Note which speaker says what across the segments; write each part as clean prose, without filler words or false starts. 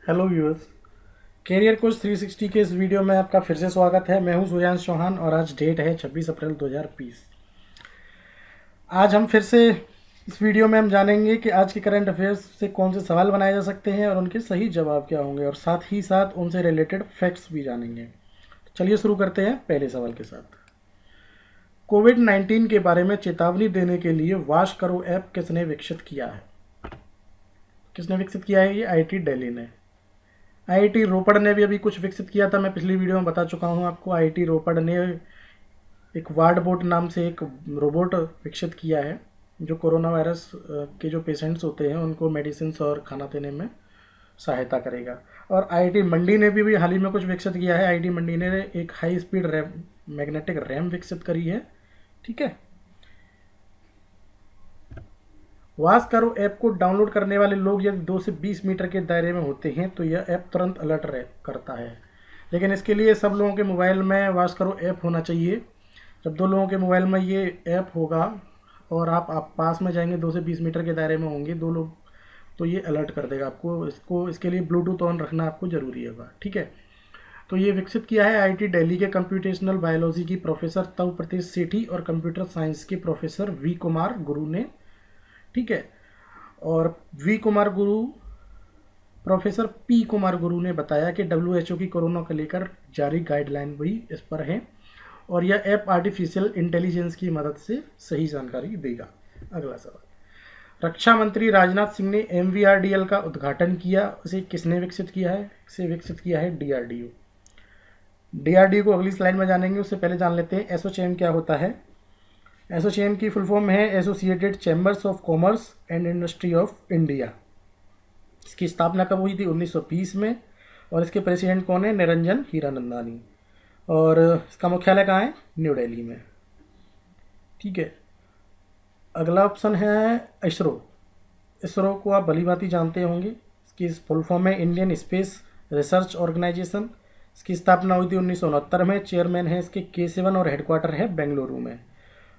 Speaker 1: Hello viewers, career coach 360 के इस video में आपका फिर से स्वागत है। मैं हूं सूर्यांश चौहान और आज डेट है 26 अप्रैल 2020। आज हम फिर से इस वीडियो में हम जानेंगे कि आज के करंट अफेयर्स से कौन से सवाल बनाए जा सकते हैं और उनके सही जवाब क्या होंगे, और साथ ही साथ उनसे रिलेटेड फैक्ट्स भी जानेंगे। तो चलिए शुरू करते हैं पहले सवाल के साथ। कोविड-19 के बारे में चेतावनी देने के लिए वाश करो ऐप किसने विकसित किया है? किसने विकसित किया है? ये आईआईटी दिल्ली ने। आईआईटी रोपड़ ने भी अभी कुछ विकसित किया था, मैं पिछली वीडियो में बता चुका हूँ आपको। आईआईटी रोपड़ ने एक वार्ड बोट नाम से एक रोबोट विकसित किया है जो कोरोना वायरस के जो पेशेंट्स होते हैं उनको मेडिसिन और खाना देने में सहायता करेगा। और आईआईटी मंडी ने भी हाल ही में कुछ विकसित किया है। आईआईटी मंडी ने एक high speed RAM magnetic RAM विकसित करी है। ठीक है। वाश करो ऐप को डाउनलोड करने वाले लोग यदि 2 से 20 मीटर के दायरे में होते हैं तो यह ऐप तुरंत अलर्ट करता है। लेकिन इसके लिए सब लोगों के मोबाइल में वाश करो ऐप होना चाहिए। जब 2 लोगों के मोबाइल में ये ऐप होगा और आप पास में जाएंगे, 2 से 20 मीटर के दायरे में होंगे 2 लोग, तो ये अलर्ट कर देगा आपको। इसके लिए ब्लूटूथ ऑन रखना आपको ज़रूरी होगा। ठीक है। तो ये विकसित किया है आईआईटी दिल्ली के कंप्यूटेशनल बायोलॉजी की प्रोफेसर तव प्रतीश सेठी और कंप्यूटर साइंस के प्रोफेसर वी कुमार गुरु ने। ठीक है। और प्रोफेसर पी कुमार गुरु ने बताया कि डब्ल्यूएचओ की कोरोना को लेकर जारी गाइडलाइन भी इस पर है और यह ऐप आर्टिफिशियल इंटेलिजेंस की मदद से सही जानकारी देगा। अगला सवाल। रक्षा मंत्री राजनाथ सिंह ने एमवीआरडीएल का उद्घाटन किया। इसे किसने विकसित किया है? इसे विकसित किया है डीआरडीओ। डीआरडीओ को अगली स्लाइड में जानेंगे, उससे पहले जान लेते हैं एसोचैम क्या होता है। एसोचैम की फुल फॉर्म है associated chambers of commerce and industry of India. इसकी स्थापना कब हुई थी? 1920 में। और इसके प्रेसिडेंट कौन है? निरंजन हीरानंदानी। और इसका मुख्यालय कहाँ है? न्यू दिल्ली में। ठीक है। अगला ऑप्शन है इसरो। इसरो को आप भली भांति जानते होंगे। इसकी फुल फॉर्म है इंडियन स्पेस रिसर्च ऑर्गेनाइजेशन। इसकी स्थापना हुई थी 1969 में। चेयरमैन है इसके के सिवन और हेडक्वार्टर है बेंगलुरु में।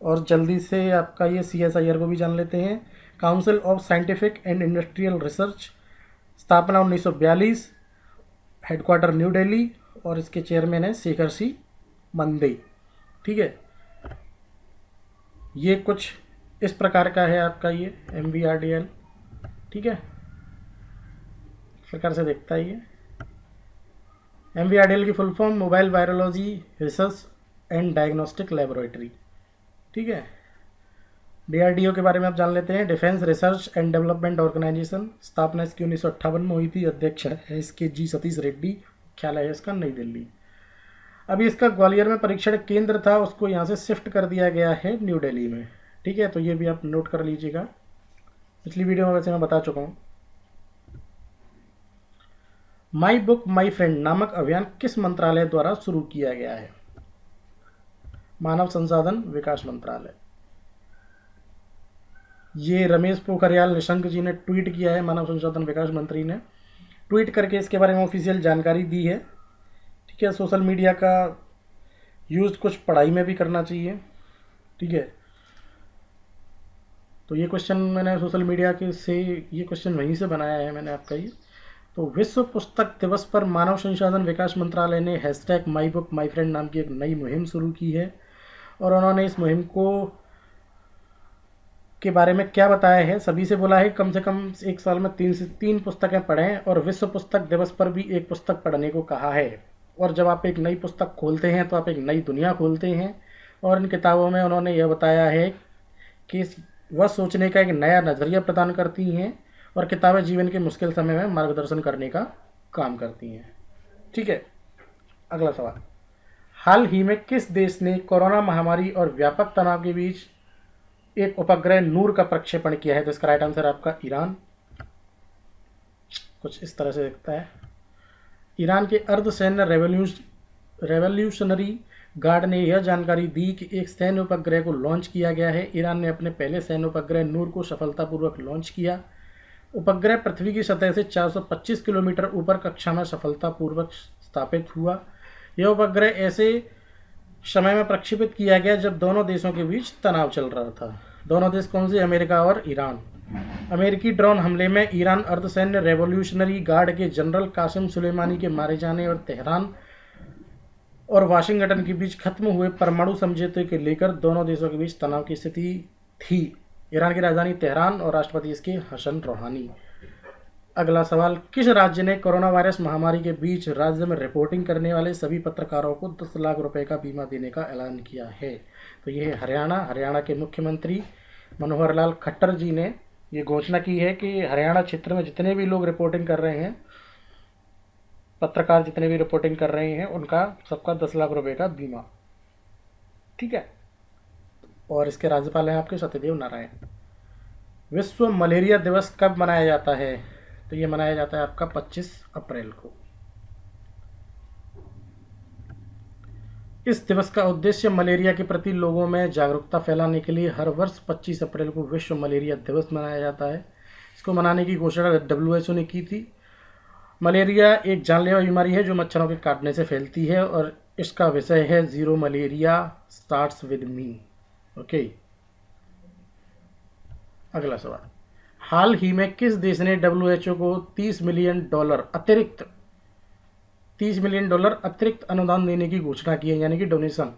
Speaker 1: और जल्दी से आपका ये CSIR को भी जान लेते हैं। Council of scientific and industrial research, स्थापना 1942, हेडक्वार्टर न्यू दिल्ली, और इसके चेयरमैन है शेखर सी मंदे। ठीक है। ये कुछ इस प्रकार का है आपका ये MVRDL। ठीक है। इस प्रकार से देखता है ये। MVRDL की full form mobile virology research and diagnostic laboratory. ठीक है। डीआरडीओ के बारे में आप जान लेते हैं। Defence research and development organisation, स्थापना इसकी 1958 में हुई थी। अध्यक्ष है इसके जी सतीश रेड्डी। मुख्यालय है इसका नई दिल्ली। अभी इसका ग्वालियर में परीक्षण केंद्र था, उसको यहाँ से शिफ्ट कर दिया गया है न्यू दिल्ली में। ठीक है। तो ये भी आप नोट कर लीजिएगा। पिछली वीडियो में वैसे मैं बता चुका हूँ। माई बुक माई फ्रेंड नामक अभियान किस मंत्रालय द्वारा शुरू किया गया है? मानव संसाधन विकास मंत्रालय। ये रमेश पोखरियाल निशंक जी ने ट्वीट किया है। मानव संसाधन विकास मंत्री ने ट्वीट करके इसके बारे में ऑफिशियल जानकारी दी है। ठीक है। सोशल मीडिया का यूज कुछ पढ़ाई में भी करना चाहिए। ठीक है। तो ये क्वेश्चन मैंने सोशल मीडिया के से ये क्वेश्चन वहीं से बनाया है मैंने आपका ये। तो विश्व पुस्तक दिवस पर मानव संसाधन विकास मंत्रालय ने #माईबुक नाम की एक नई मुहिम शुरू की है। और उन्होंने इस मुहिम के बारे में क्या बताया है? सभी से बोला है कम से कम एक साल में 3 से 3 पुस्तकें पढ़ें, और विश्व पुस्तक दिवस पर भी एक पुस्तक पढ़ने को कहा है। और जब आप एक नई पुस्तक खोलते हैं तो आप एक नई दुनिया खोलते हैं। और इन किताबों में उन्होंने यह बताया है कि वह सोचने का एक नया नज़रिया प्रदान करती हैं और किताबें जीवन के मुश्किल समय में मार्गदर्शन करने का काम करती हैं। ठीक है। अगला सवाल। हाल ही में किस देश ने कोरोना महामारी और व्यापक तनाव के बीच एक उपग्रह नूर का प्रक्षेपण किया है? तो इसका राइट आंसर आपका ईरान। कुछ इस तरह से दिखता है। ईरान के अर्धसैन्य रेवोल्यूशनरी गार्ड ने यह जानकारी दी कि एक सैन्य उपग्रह को लॉन्च किया गया है। ईरान ने अपने पहले सैन्य उपग्रह नूर को सफलतापूर्वक लॉन्च किया। उपग्रह पृथ्वी की सतह से 425 किलोमीटर ऊपर कक्षा में सफलतापूर्वक स्थापित हुआ। यह उपग्रह ऐसे समय में प्रक्षेपित किया गया जब दोनों देशों के बीच तनाव चल रहा था। दोनों देश कौन से? अमेरिका और ईरान। अमेरिकी ड्रोन हमले में ईरान अर्धसैन्य रेवोल्यूशनरी गार्ड के जनरल कासिम सुलेमानी के मारे जाने और तेहरान और वाशिंगटन के बीच खत्म हुए परमाणु समझौते के लेकर दोनों देशों के बीच तनाव की स्थिति थी। ईरान की राजधानी तेहरान और राष्ट्रपति इसके हसन रूहानी। अगला सवाल, किस राज्य ने कोरोना वायरस महामारी के बीच राज्य में रिपोर्टिंग करने वाले सभी पत्रकारों को 10 लाख रुपए का बीमा देने का ऐलान किया है? तो ये है हरियाणा। हरियाणा के मुख्यमंत्री मनोहर लाल खट्टर जी ने ये घोषणा की है कि हरियाणा क्षेत्र में जितने भी लोग रिपोर्टिंग कर रहे हैं, पत्रकार जितने भी रिपोर्टिंग कर रहे हैं, उनका सबका 10 लाख रुपए का बीमा। ठीक है। और इसके राज्यपाल हैं आपके सत्यदेव नारायण। विश्व मलेरिया दिवस कब मनाया जाता है? तो ये मनाया जाता है आपका 25 अप्रैल को। इस दिवस का उद्देश्य मलेरिया के प्रति लोगों में जागरूकता फैलाने के लिए हर वर्ष 25 अप्रैल को विश्व मलेरिया दिवस मनाया जाता है। इसको मनाने की घोषणा WHO ने की थी। मलेरिया एक जानलेवा बीमारी है जो मच्छरों के काटने से फैलती है और इसका विषय है zero malaria starts with me. Okay. अगला सवाल, हाल ही में किस देश ने WHO को $30 मिलियन अतिरिक्त अनुदान देने की घोषणा की है, यानी कि डोनेशन?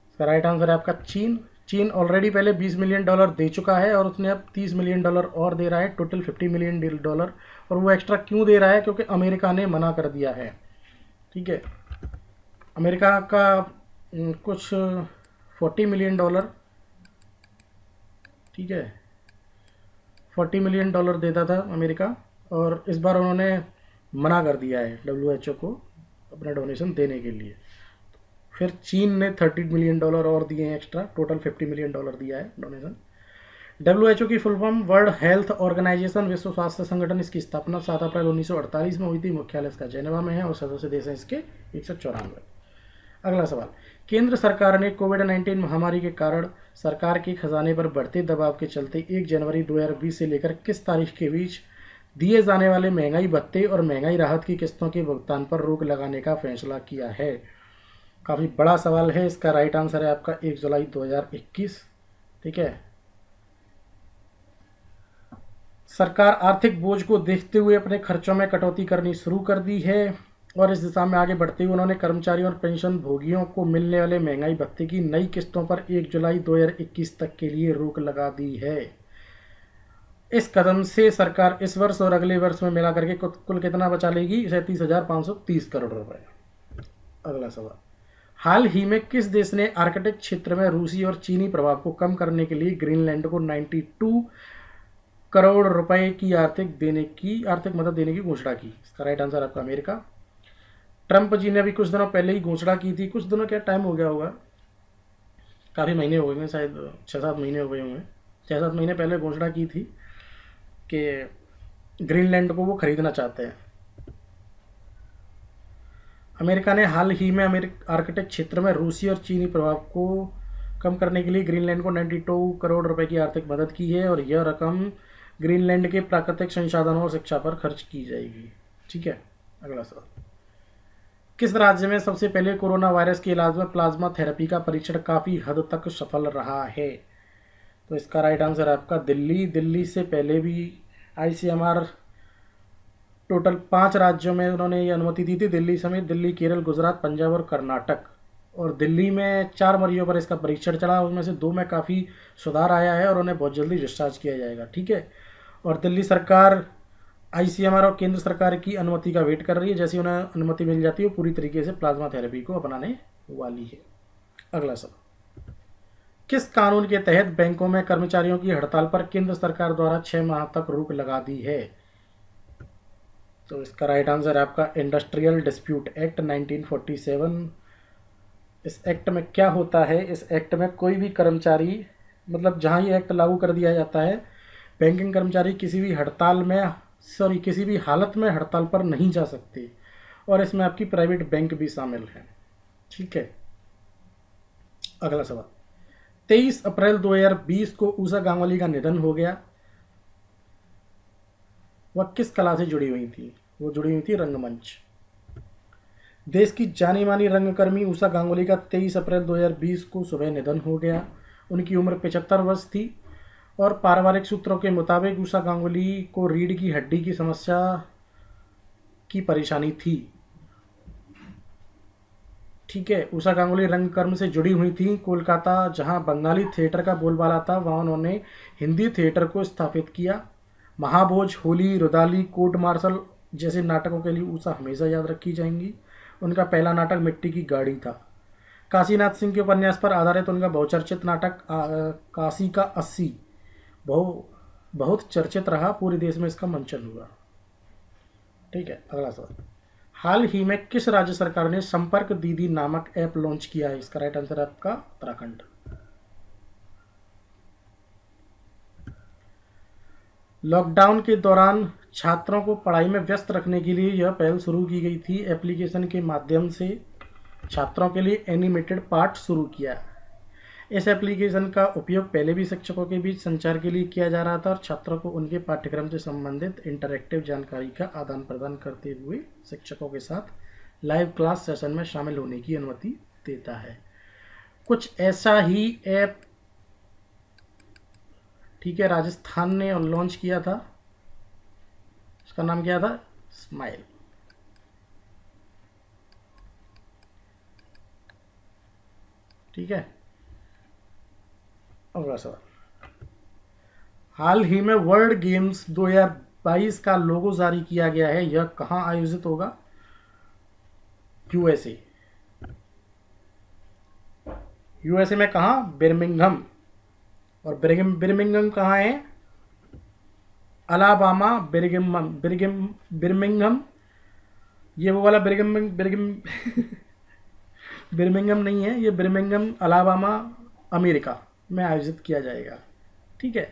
Speaker 1: इसका राइट आंसर है आपका चीन। चीन ऑलरेडी पहले $20 मिलियन दे चुका है और उसने अब $30 मिलियन और दे रहा है, टोटल $50 मिलियन। और वो एक्स्ट्रा क्यों दे रहा है? क्योंकि अमेरिका ने मना कर दिया है। ठीक है। अमेरिका का कुछ $40 मिलियन, ठीक है, $40 मिलियन देता था अमेरिका, और इस बार उन्होंने मना कर दिया है WHO को अपना डोनेशन देने के लिए। फिर चीन ने $30 मिलियन और दिए हैं एक्स्ट्रा, टोटल $50 मिलियन दिया है डोनेशन। WHO की full form world health organisation, विश्व स्वास्थ्य संगठन, इसकी स्थापना 7 अप्रैल 1948 में हुई थी। मुख्यालय इसका जेनेवा में है और सदस्य देश हैं इसके 194। अगला सवाल, केंद्र सरकार ने कोविड-19 महामारी के कारण सरकार के खजाने पर बढ़ते दबाव के चलते 1 जनवरी 2020 से लेकर किस तारीख के बीच दिए जाने वाले महंगाई भत्ते और महंगाई राहत की किस्तों के भुगतान पर रोक लगाने का फैसला किया है? काफ़ी बड़ा सवाल है। इसका राइट आंसर है आपका 1 जुलाई 2021। ठीक है। सरकार आर्थिक बोझ को देखते हुए अपने खर्चों में कटौती करनी शुरू कर दी है और इस दिशा में आगे बढ़ते हुए उन्होंने कर्मचारियों और पेंशन भोगियों को मिलने वाले महंगाई भत्ते की नई किस्तों पर 1 जुलाई 2021 तक के लिए रोक लगा दी है। इस कदम से सरकार इस वर्ष और अगले वर्ष में मिला करके कुल कितना बचा लेगी? 37,530 करोड़ रुपए। अगला सवाल, हाल ही में किस देश ने आर्कटिक क्षेत्र में रूसी और चीनी प्रभाव को कम करने के लिए ग्रीनलैंड को 92 करोड़ रुपए की आर्थिक मदद देने की घोषणा की? इसका राइट आंसर आपका अमेरिका। ट्रंप जी ने अभी कुछ दिनों पहले ही घोषणा की थी। कुछ दिनों, क्या टाइम हो गया होगा, काफ़ी महीने हो गए हैं, शायद 6-7 महीने हो गए होंगे। 6-7 महीने पहले घोषणा की थी कि ग्रीनलैंड को वो खरीदना चाहते हैं। अमेरिका ने हाल ही में आर्कटिक क्षेत्र में रूसी और चीनी प्रभाव को कम करने के लिए ग्रीनलैंड को 92 करोड़ रुपए की आर्थिक मदद की है और यह रकम ग्रीनलैंड के प्राकृतिक संसाधनों और शिक्षा पर खर्च की जाएगी। ठीक है। अगला सवाल, किस राज्य में सबसे पहले कोरोना वायरस के इलाज में प्लाज्मा थेरेपी का परीक्षण काफ़ी हद तक सफल रहा है? तो इसका राइट आंसर है आपका दिल्ली। दिल्ली से पहले भी ICMR टोटल 5 राज्यों में उन्होंने ये अनुमति दी थी, दिल्ली समेत। दिल्ली, केरल, गुजरात, पंजाब और कर्नाटक। और दिल्ली में 4 मरीजों पर इसका परीक्षण चला, उनमें से 2 में काफ़ी सुधार आया है और उन्हें बहुत जल्दी डिस्चार्ज किया जाएगा। ठीक है। और दिल्ली सरकार ICMR और केंद्र सरकार की अनुमति का वेट कर रही है। जैसे उन्हें अनुमति मिल जाती है वो पूरी तरीके से प्लाज्मा थेरेपी को अपनाने वाली है। अगला सवाल, किस कानून के तहत बैंकों में कर्मचारियों की हड़ताल पर केंद्र सरकार द्वारा 6 माह तक रोक लगा दी है? तो इसका राइट आंसर है आपका इंडस्ट्रियल डिस्प्यूट एक्ट 1947। इस एक्ट में क्या होता है? इस एक्ट में कोई भी कर्मचारी, मतलब जहाँ ये एक्ट लागू कर दिया जाता है, बैंकिंग कर्मचारी किसी भी हालत में हड़ताल पर नहीं जा सकते और इसमें आपकी प्राइवेट बैंक भी शामिल है। ठीक है। अगला सवाल, 23 अप्रैल 2020 को उषा गांगुली का निधन हो गया। वह किस कला से जुड़ी हुई थी? वो जुड़ी हुई थी रंगमंच। देश की जानी मानी रंगकर्मी उषा गांगुली का 23 अप्रैल 2020 को सुबह निधन हो गया। उनकी उम्र 75 वर्ष थी। और पारिवारिक सूत्रों के मुताबिक उषा गांगुली को रीढ़ की हड्डी की समस्या की परेशानी थी। ठीक है, उषा गांगुली रंगकर्म से जुड़ी हुई थी। कोलकाता जहां बंगाली थिएटर का बोलबाला था, वहां उन्होंने हिंदी थिएटर को स्थापित किया। महाभोज, होली, रुदाली, कोर्ट मार्शल जैसे नाटकों के लिए उषा हमेशा याद रखी जाएंगी। उनका पहला नाटक मिट्टी की गाड़ी था। काशीनाथ सिंह के उपन्यास पर आधारित उनका बहुचर्चित नाटक काशी का 80 बहुत चर्चित रहा। पूरे देश में इसका मंचन हुआ। ठीक है, अगला सवाल। हाल ही में किस राज्य सरकार ने संपर्क दीदी नामक ऐप लॉन्च किया है? इसका राइट आंसर है आपका उत्तराखंड। लॉकडाउन के दौरान छात्रों को पढ़ाई में व्यस्त रखने के लिए यह पहल शुरू की गई थी। एप्लीकेशन के माध्यम से छात्रों के लिए एनिमेटेड पाठ शुरू किया। इस एप्लीकेशन का उपयोग पहले भी शिक्षकों के बीच संचार के लिए किया जा रहा था और छात्रों को उनके पाठ्यक्रम से संबंधित इंटरैक्टिव जानकारी का आदान प्रदान करते हुए शिक्षकों के साथ लाइव क्लास सेशन में शामिल होने की अनुमति देता है। कुछ ऐसा ही ऐप, ठीक है, राजस्थान ने लॉन्च किया था। उसका नाम क्या था? स्माइल। ठीक है, अगला सवाल। हाल ही में वर्ल्ड गेम्स 2022 का लोगो जारी किया गया है। यह कहां आयोजित होगा? यूएसए। यूएसए में कहां? बिर्मिंघम। और बिर्मिंघम कहां है? अलाबामा। बिर्मिंघम, ये वो वाला बिर्मिंघम नहीं है, ये बिर्मिंघम अलाबामा अमेरिका में आयोजित किया जाएगा। ठीक है,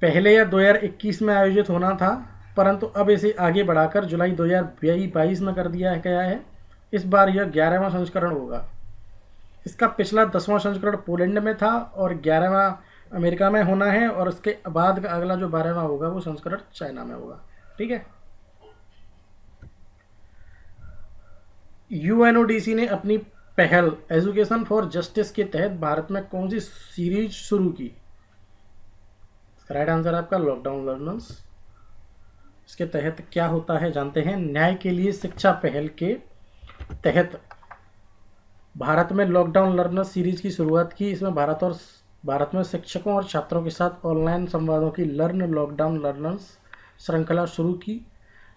Speaker 1: पहले यह 2021 में आयोजित होना था, परंतु अब इसे आगे बढ़ाकर जुलाई 2022 में कर दिया गया है। इस बार यह 11वां संस्करण होगा। इसका पिछला 10वां संस्करण पोलैंड में था और 11वां अमेरिका में होना है, और उसके बाद का अगला जो 12वां होगा वो संस्करण चाइना में होगा। ठीक है, यूएनओडीसी ने अपनी पहल एजुकेशन फॉर जस्टिस के तहत भारत में कौन सी सीरीज शुरू की? राइट आंसर आपका लॉकडाउन लर्नर्स। इसके तहत क्या होता है जानते हैं। न्याय के लिए शिक्षा पहल के तहत भारत में लॉकडाउन लर्नर्स सीरीज की शुरुआत की। इसमें भारत में शिक्षकों और छात्रों के साथ ऑनलाइन संवादों की लॉकडाउन लर्नर्स श्रृंखला शुरू की।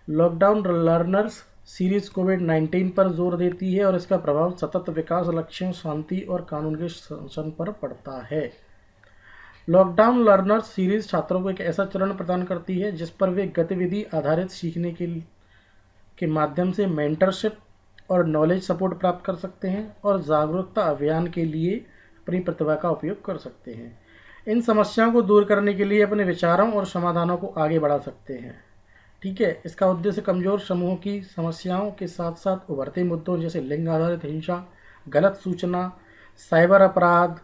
Speaker 1: लॉकडाउन लर्नर्स सीरीज कोविड-19 पर जोर देती है और इसका प्रभाव सतत विकास लक्ष्यों, शांति और कानून के शासन पर पड़ता है। लॉकडाउन लर्नर्स सीरीज छात्रों को एक ऐसा चरण प्रदान करती है जिस पर वे गतिविधि आधारित सीखने के माध्यम से मेंटरशिप और नॉलेज सपोर्ट प्राप्त कर सकते हैं और जागरूकता अभियान के लिए अपनी प्रतिभा का उपयोग कर सकते हैं। इन समस्याओं को दूर करने के लिए अपने विचारों और समाधानों को आगे बढ़ा सकते हैं। ठीक है, इसका उद्देश्य कमजोर समूहों की समस्याओं के साथ साथ उभरते मुद्दों जैसे लिंग आधारित हिंसा, गलत सूचना, साइबर अपराध,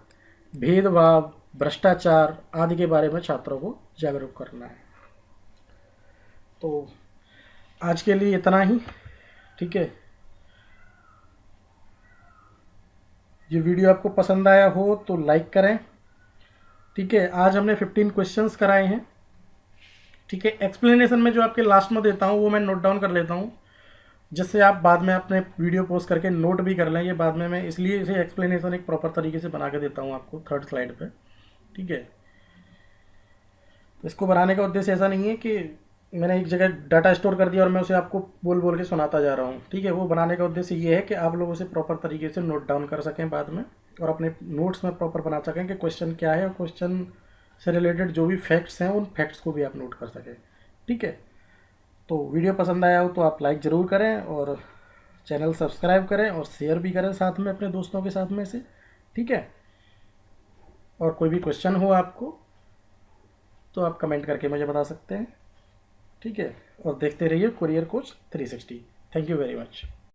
Speaker 1: भेदभाव, भ्रष्टाचार आदि के बारे में छात्रों को जागरूक करना है। तो आज के लिए इतना ही। ठीक है, ये वीडियो आपको पसंद आया हो तो लाइक करें। ठीक है, आज हमने 15 क्वेश्चंस कराए हैं। ठीक है, एक्सप्लेनेशन में जो आपके लास्ट में देता हूँ वो मैं नोट डाउन कर लेता हूँ, जिससे आप बाद में अपने वीडियो पोस्ट करके नोट भी कर लें। ये बाद में मैं इसलिए इसे एक्सप्लेनेशन एक प्रॉपर तरीके से बना के देता हूँ आपको 3rd स्लाइड पे। ठीक है, इसको बनाने का उद्देश्य ऐसा नहीं है कि मैंने एक जगह डाटा स्टोर कर दिया और मैं उसे आपको बोल बोल के सुनाता जा रहा हूँ। ठीक है, वो बनाने का उद्देश्य ये है कि आप लोग उसे प्रॉपर तरीके से नोट डाउन कर सकें बाद में, और अपने नोट्स में प्रॉपर बना सकें कि क्वेश्चन क्या है, और क्वेश्चन से रिलेटेड जो भी फैक्ट्स हैं उन फैक्ट्स को भी आप नोट कर सकें। ठीक है, तो वीडियो पसंद आया हो तो आप लाइक ज़रूर करें और चैनल सब्सक्राइब करें और शेयर भी करें साथ में अपने दोस्तों के साथ में से। ठीक है, और कोई भी क्वेश्चन हो आपको तो आप कमेंट करके मुझे बता सकते हैं। ठीक है, और देखते रहिए courier coach 360। Thank you very much.